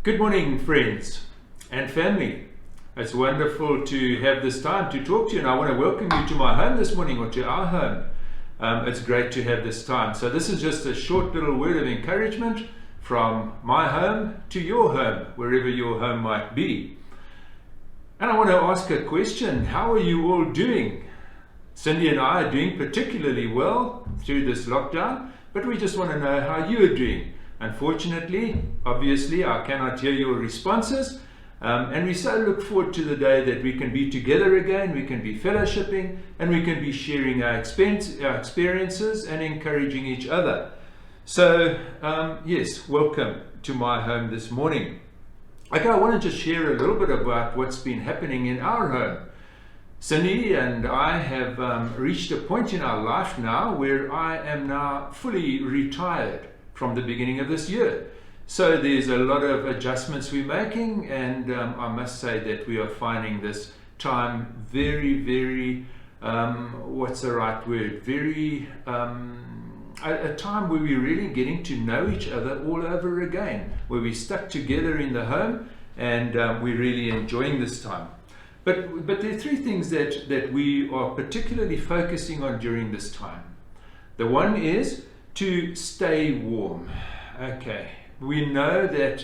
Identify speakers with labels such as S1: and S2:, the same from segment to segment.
S1: Good morning, friends and family. It's wonderful to have this time to talk to you, and I want to welcome you to my home this morning, or to our home. It's great to have this time. So this is just a short little word of encouragement from my home to your home, wherever your home might be. And I want to ask a question. How are you all doing? Cindy and I are doing particularly well through this lockdown, but we just want to know how you are doing. Unfortunately, obviously, I cannot hear your responses, and we so look forward to the day that we can be together again, we can be fellowshipping, and we can be sharing our experiences and encouraging each other. So, yes, welcome to my home this morning. Okay, I want to just share a little bit about what's been happening in our home. Cindy and I have reached a point in our life now where I am now fully retired from the beginning of this year. So there's a lot of adjustments we're making, and I must say that we are finding this time very, what's the right word? A time where we're really getting to know each other all over again, where we stuck together in the home, and we're really enjoying this time. But there are three things that we are particularly focusing on during this time. The one is to stay warm. Okay, we know that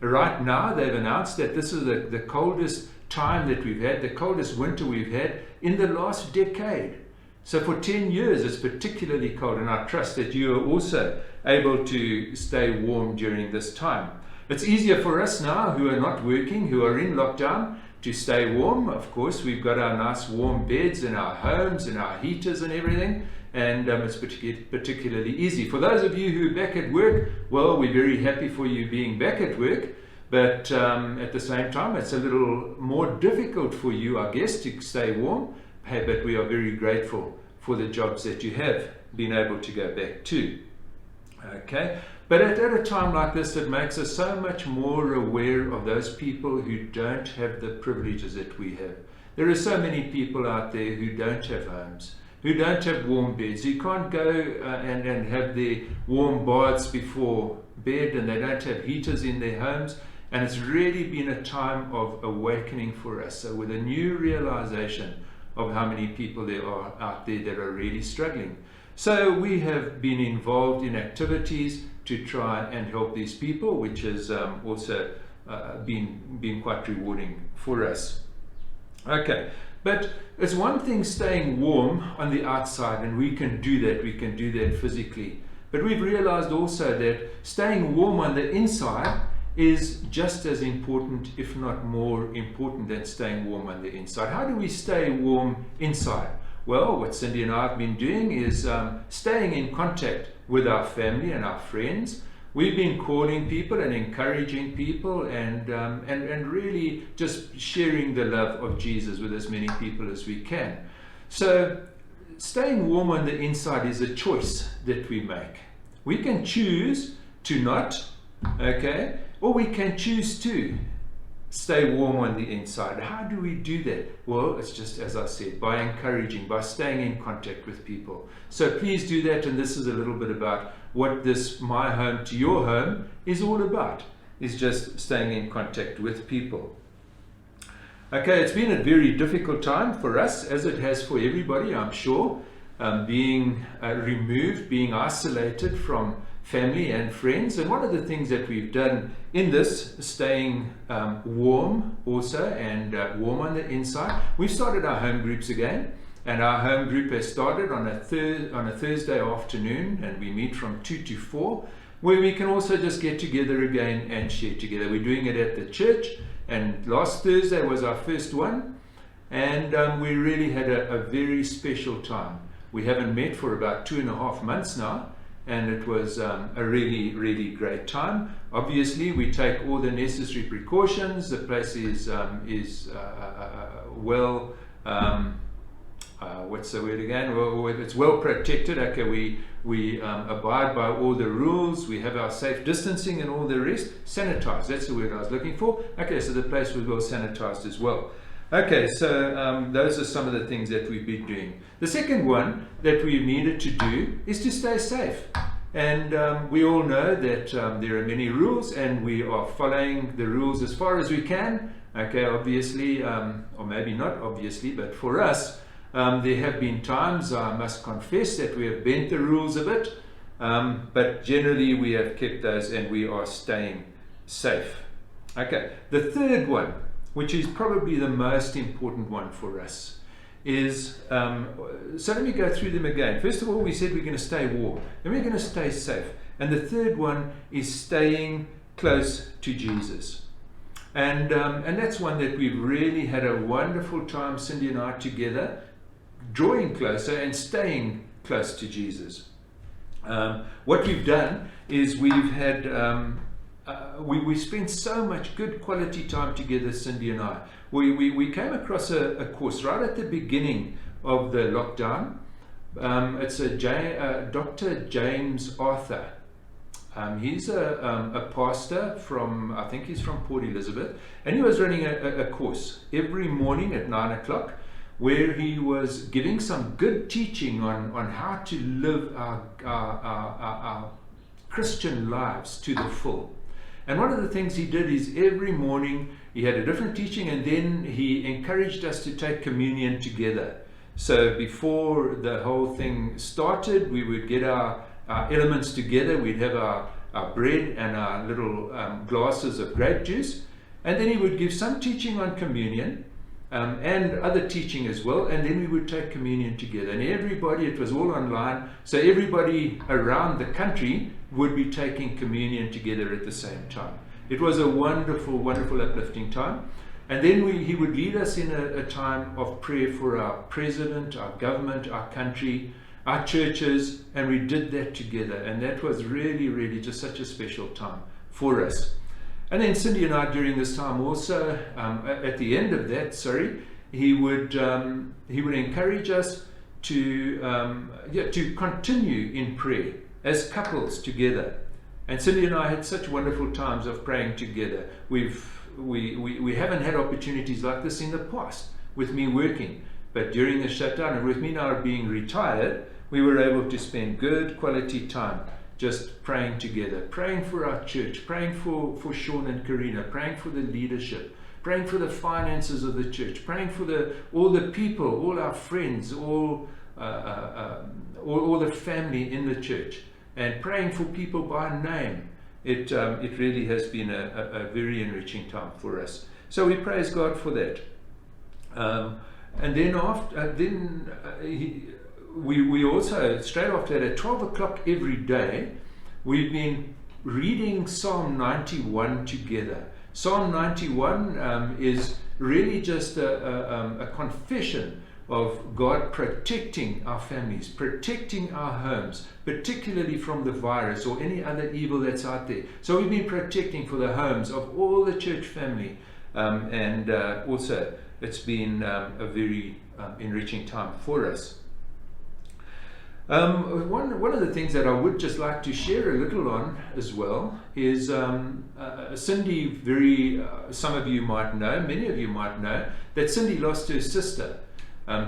S1: right now they've announced that this is the coldest time that we've had, the coldest winter we've had in the last decade. So for 10 years it's particularly cold, and I trust that you are also able to stay warm during this time. It's easier for us now who are not working, who are in lockdown, to stay warm. Of course, we've got our nice warm beds in our homes and our heaters and everything, and it's particularly easy. For those of you who are back at work, well, we're very happy for you being back at work, but at the same time it's a little more difficult for you, I guess, to stay warm. Hey, but we are very grateful for the jobs that you have been able to go back to. Okay, but at a time like this, it makes us so much more aware of those people who don't have the privileges that we have. There are so many people out there who don't have homes, who don't have warm beds, who can't go and have their warm baths before bed, and they don't have heaters in their homes. And it's really been a time of awakening for us. So with a new realization of how many people there are out there that are really struggling. So we have been involved in activities to try and help these people, which has also been quite rewarding for us. Okay, but it's one thing staying warm on the outside, and we can do that physically. But we've realized also that staying warm on the inside is just as important, if not more important, than staying warm on the inside. How do we stay warm inside? Well, what Cindy and I have been doing is staying in contact with our family and our friends. We've been calling people and encouraging people, and really just sharing the love of Jesus with as many people as we can. So staying warm on the inside is a choice that we make. We can choose to not, okay, or we can choose to stay warm on the inside. How do we do that? Well, it's just as I said, by encouraging, by staying in contact with people. So please do that, and this is a little bit about what this My Home to Your Home is all about, is just staying in contact with people. Okay, it's been a very difficult time for us, as it has for everybody, I'm sure, being removed, being isolated from family and friends. And one of the things that we've done in this, staying warm also, and warm on the inside, we've started our home groups again. And our home group has started on a Thursday afternoon, and we meet from 2 to 4, where we can also just get together again and share together. We're doing it at the church, and last Thursday was our first one, and we really had a very special time. We haven't met for about 2.5 months now, and it was a really great time. Obviously, we take all the necessary precautions. The place is well, what's the word again? Well, it's well protected. Okay, we abide by all the rules. We have our safe distancing and all the rest. Sanitized, that's the word I was looking for. Okay, so the place was well sanitized as well. Okay, so those are some of the things that we've been doing. The second one that we've needed to do is to stay safe. And we all know that there are many rules, and we are following the rules as far as we can. Okay, obviously, or maybe not obviously, but for us, there have been times, I must confess, that we have bent the rules a bit, but generally we have kept those and we are staying safe. Okay, the third one, which is probably the most important one for us, is, so let me go through them again. First of all, we said we're going to stay warm, and we're going to stay safe. And the third one is staying close to Jesus. And that's one that we've really had a wonderful time, Cindy and I, together, drawing closer and staying close to Jesus. What we've done is we've had, we spent so much good quality time together, Cindy and I. We came across a course right at the beginning of the lockdown. It's Dr. James Arthur. He's a pastor from, I think he's from Port Elizabeth, and he was running a course every morning at 9 o'clock where he was giving some good teaching on how to live our Christian lives to the full. And one of the things he did is every morning he had a different teaching, and then he encouraged us to take communion together. So before the whole thing started, we would get our elements together. We'd have our bread and our little glasses of grape juice, and then he would give some teaching on communion and other teaching as well, and then we would take communion together. And everybody, it was all online, so everybody around the country would be taking communion together at the same time. It was a wonderful, wonderful, uplifting time. And then he would lead us in a time of prayer for our president, our government, our country, our churches, and we did that together. And that was really, really just such a special time for us. And then Cindy and I, during this time also, at the end of that, he would encourage us to continue in prayer as couples together. And Cindy and I had such wonderful times of praying together. We haven't had opportunities like this in the past with me working, but during the shutdown and with me now being retired, we were able to spend good quality time just praying together, praying for our church, praying for Sean and Karina, praying for the leadership, praying for the finances of the church, praying for all the people, all our friends, all the family in the church, and praying for people by name. It really has been a very enriching time for us. So we praise God for that. And then we also, straight after that, at 12 o'clock every day, we've been reading Psalm 91 together. Psalm 91 is really just a confession of God protecting our families, protecting our homes, particularly from the virus or any other evil that's out there. So we've been protecting for the homes of all the church family, and also it's been a very enriching time for us. One of the things that I would just like to share a little on as well is Cindy, some of you might know, many of you might know, that Cindy lost her sister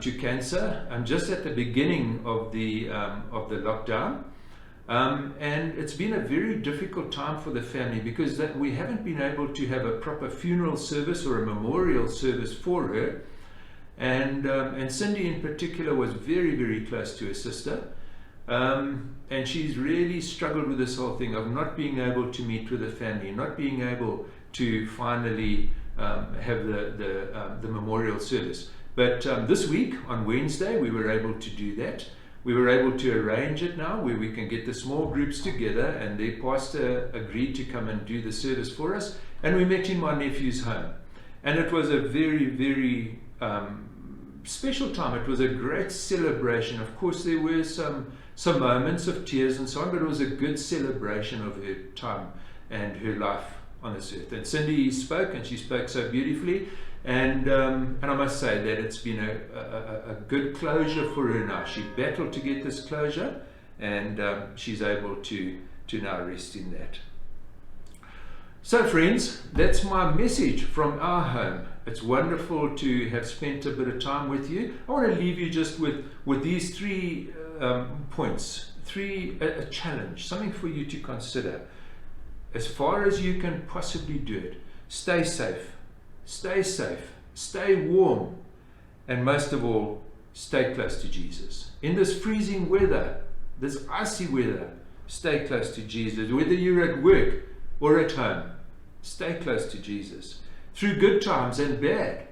S1: to cancer just at the beginning of the lockdown. And it's been a very difficult time for the family because we haven't been able to have a proper funeral service or a memorial service for her. And Cindy in particular was very, very close to her sister. And she's really struggled with this whole thing of not being able to meet with the family, not being able to finally have the memorial service. But this week, on Wednesday, we were able to do that. We were able to arrange it now where we can get the small groups together, and their pastor agreed to come and do the service for us. And we met in my nephew's home. And it was a very, very special time. It was a great celebration. Of course, there were some moments of tears and so on, but it was a good celebration of her time and her life on this earth. And Cindy spoke, and she spoke so beautifully. And I must say that it's been a good closure for her now. She battled to get this closure, and she's able to now rest in that. So friends, that's my message from our home. It's wonderful to have spent a bit of time with you. I want to leave you just with these three points, a challenge, something for you to consider. As far as you can possibly do it, stay safe, stay warm, and most of all, stay close to Jesus. In this freezing weather, this icy weather, stay close to Jesus. Whether you're at work or at home, stay close to Jesus. Through good times and bad,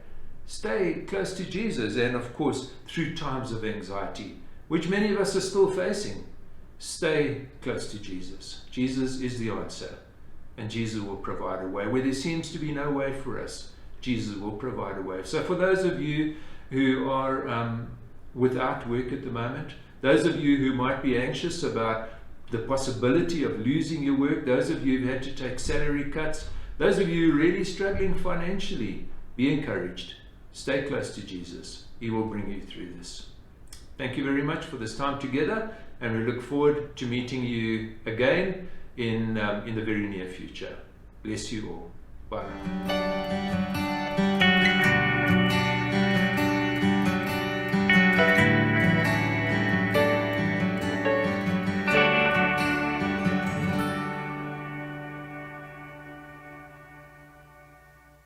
S1: stay close to Jesus. And of course, through times of anxiety, which many of us are still facing, stay close to Jesus. Jesus is the answer, and Jesus will provide a way. Where there seems to be no way for us, Jesus will provide a way. So for those of you who are without work at the moment, those of you who might be anxious about the possibility of losing your work, those of you who've had to take salary cuts, those of you really struggling financially, be encouraged. Stay close to Jesus. He will bring you through this. Thank you very much for this time together, and we look forward to meeting you again in the very near future. Bless you all. Bye now.